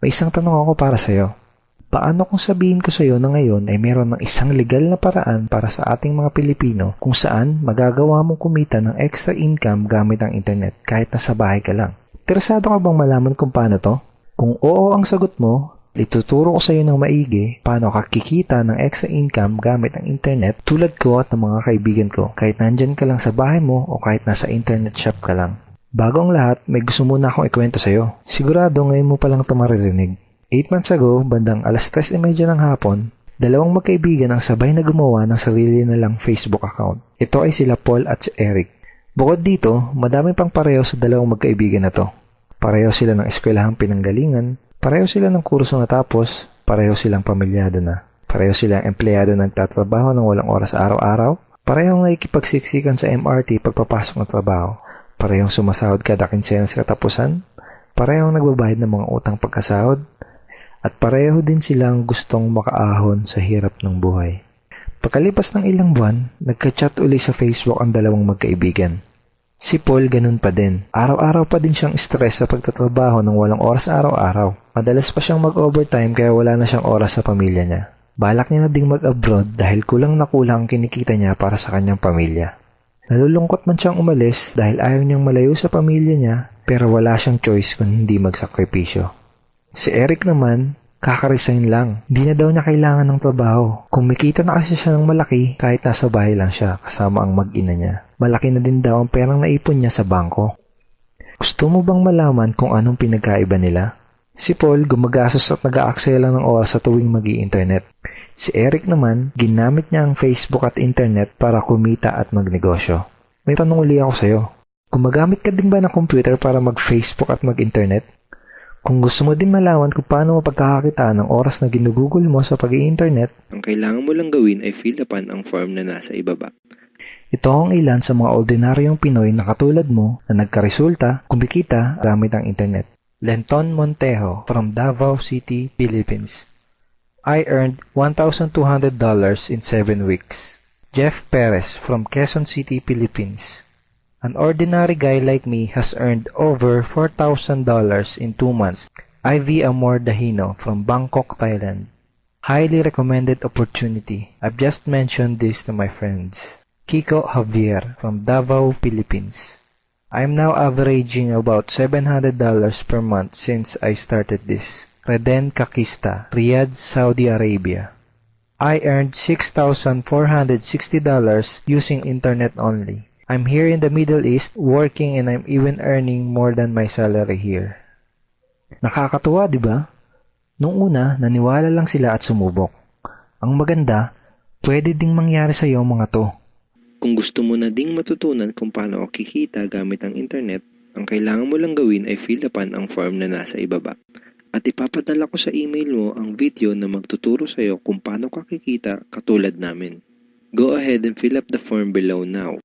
May isang tanong ako para sa'yo. Paano kung sabihin ko sa'yo na ngayon ay meron ng isang legal na paraan para sa ating mga Pilipino kung saan magagawa mong kumita ng extra income gamit ang internet kahit nasa bahay ka lang? Interesado ka bang malaman kung paano to? Kung oo ang sagot mo, ituturo ko sa iyo ng maigi paano ka kikita ng extra income gamit ang internet tulad ko at ng mga kaibigan ko kahit nandyan ka lang sa bahay mo o kahit nasa internet shop ka lang. Bago ang lahat, may gusto muna akong ikwento sa iyo. Sigurado ngayon mo palang ito maririnig. 8 months ago, bandang 3:30 ng hapon, dalawang magkaibigan ang sabay na gumawa ng sarili nilang Facebook account. Ito ay sila Paul at si Eric. Bukod dito, madami pang pareho sa dalawang magkaibigan na to. Pareho sila ng eskwelahang pinanggalingan, pareho sila ng kurso natapos, pareho silang pamilyado na. Pareho silang empleyado na nagtatrabaho ng walang oras araw-araw, parehong nakikipagsiksikan sa MRT pagpapasok ng trabaho, parehong sumasahod kada kinsenas katapusan, parehong nagbabayad ng mga utang pagkasahod, at pareho din silang gustong makaahon sa hirap ng buhay. Pagkalipas ng ilang buwan, nagka-chat uli sa Facebook ang dalawang magkaibigan. Si Paul ganun pa din. Araw-araw pa din siyang stress sa pagtatrabaho ng walang oras araw-araw. Madalas pa siyang mag-overtime kaya wala na siyang oras sa pamilya niya. Balak niya na ding mag-abroad dahil kulang na kulang ang kinikita niya para sa kanyang pamilya. Nalulungkot man siyang umalis dahil ayaw niyang malayo sa pamilya niya pero wala siyang choice kung hindi magsakripisyo. Si Eric naman, kaka-resign lang. Di na daw niya kailangan ng trabaho. Kumikita na kasi siya ng malaki kahit nasa bahay lang siya kasama ang mag-ina niya. Malaki na din daw ang perang naipon niya sa bangko. Gusto mo bang malaman kung anong pinagkaiba nila? Si Paul gumagastos at nag-aaksaya lang ng oras sa tuwing mag-i-internet. Si Eric naman, ginamit niya ang Facebook at internet para kumita at magnegosyo. May tanong uli ako sa'yo. Gumagamit ka din ba ng computer para mag-Facebook at mag-internet? Kung gusto mo din malaman kung paano mapagkakakitaan ng oras na ginugugol mo sa pag-i-internet, ang kailangan mo lang gawin ay fill upan ang form na nasa ibaba. Ito ang ilan sa mga ordinaryong Pinoy na katulad mo na nagkaresulta, kumikita gamit ang internet. Lenton Montejo from Davao City, Philippines. I earned $1,200 in 7 weeks. Jeff Perez from Quezon City, Philippines. An ordinary guy like me has earned over $4,000 in 2 months. Ivy Amor Dahino from Bangkok, Thailand. Highly recommended opportunity. I've just mentioned this to my friends. Kiko Javier from Davao, Philippines. I'm now averaging about $700 per month since I started this. Reden Kakista, Riyadh, Saudi Arabia. I earned $6,460 using internet only. I'm here in the Middle East working and I'm even earning more than my salary here. Nakakatuwa, di ba? Nung una, naniwala lang sila at sumubok. Ang maganda, pwede ding mangyari sa iyo mga to. Kung gusto mo na ding matutunan kung paano o kikita gamit ang internet, ang kailangan mo lang gawin ay fill upan ang form na nasa ibaba. At ipapadala ko sa email mo ang video na magtuturo sa iyo kung paano ka kikita katulad namin. Go ahead and fill up the form below now.